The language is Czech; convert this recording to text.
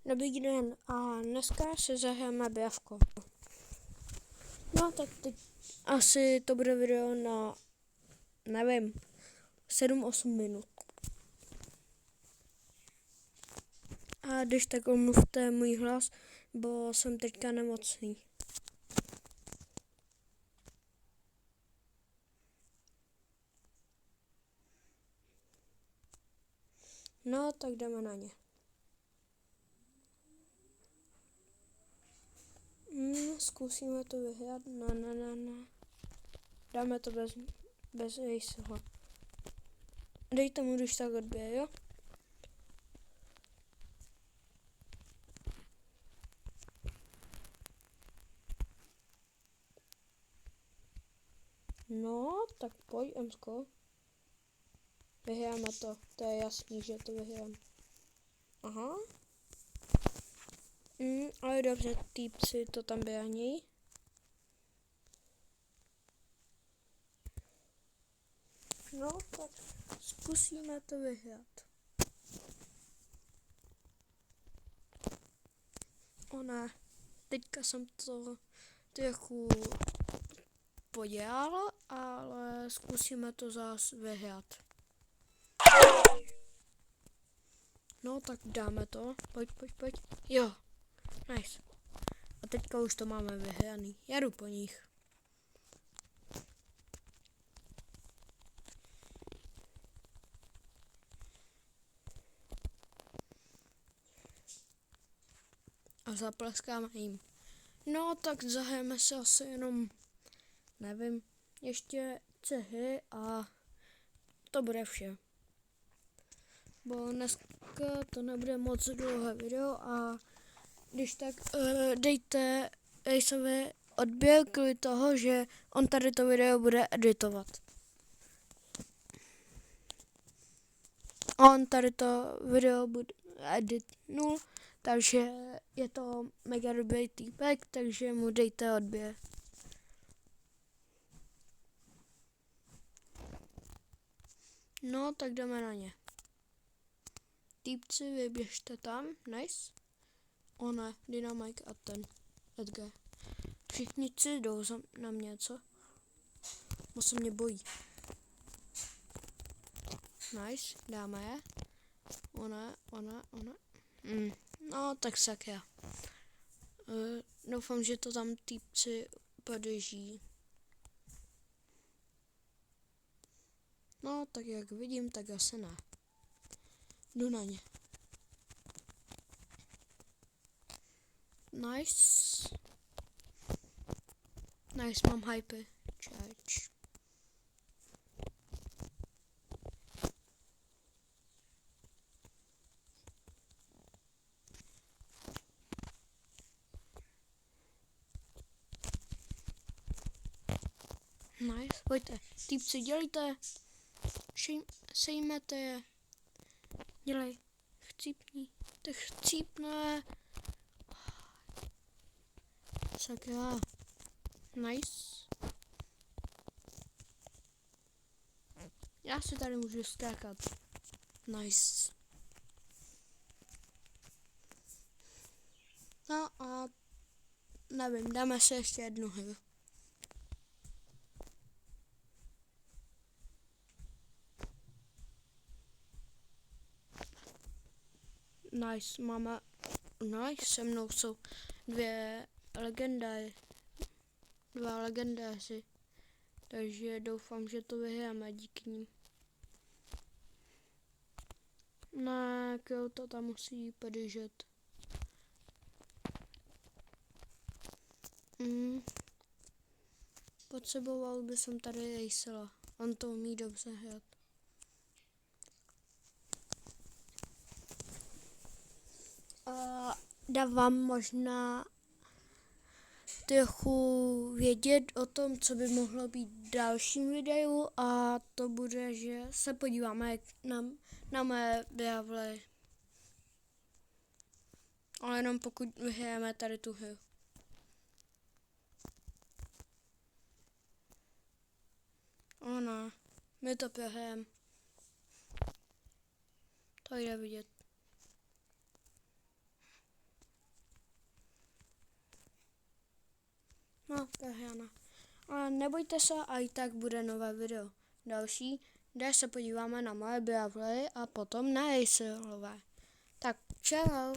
Dobrý den, a dneska si zahrajeme běhavko. No tak teď asi to bude video na, nevím, 7-8 minut. A když tak omluvte můj hlas, bo jsem teďka nemocný. No, tak jdeme na ně. Zkusíme to vyhrát. Ne. Dáme to bez Aceho. Dejte mu když tak odběr, jo? No, tak pojď, Emsko. Vyhráme to, to je jasný, že to vyhrám. Aha. Ale dobře, týpci to tam brání. No, tak zkusíme to vyhrát. Ne, teďka jsem to trochu podělal, ale zkusíme to zase vyhrát. No, tak dáme to. Pojď. Jo, nice. A teďka už to máme vyhraný. Já jdu po nich. A zapleskáme jim. No, tak zahrajeme se asi jenom, nevím, ještě cehy a to bude vše. Bo dneska to nebude moc dlouhé video a když tak dejte Aceovi odběr kvůli toho, že on tady to video bude editovat. On tady to video bude editnul, takže je to mega dobrý týpek, takže mu dejte odběr. No, tak jdeme na ně. Týpci, vyběžte tam, nice. Ne, Dynamite a ten Edgar. Všichni si jdou na mě, co? Bo se mě bojí. Nice, dáme je. Ona. No, tak sakra. Doufám, že to tam týpci podrží. No, tak jak vidím, tak asi ne. Jdu na ně. Nice, mám hyper charge. Nice, pojďte. Týpci, dělejte. Sejmete je. Dělej. Chcípni. Tak chcípne. Sakra. Nice. Já si tady můžu skákat. Nice. No a nevím, dáme se ještě jednu hru. Nice, máma. Nice, se mnou jsou dva legendáři. Takže doufám, že to vyhráme díky nim. Ne, to tam musí podržet. Potřeboval by jsem tady Acela. On to umí dobře hrát. Dávám možná trochu vědět o tom, co by mohlo být v dalším videu, a to bude, že se podíváme na mé bravely. Ale jenom pokud vyhrajeme tady tu hru. Ne, my to prohrajeme. To jde vidět. No, Jana. Ale nebojte se, a i tak bude nové video. Další, kde se podíváme na moje Bravely a potom na Acelové. Tak čau.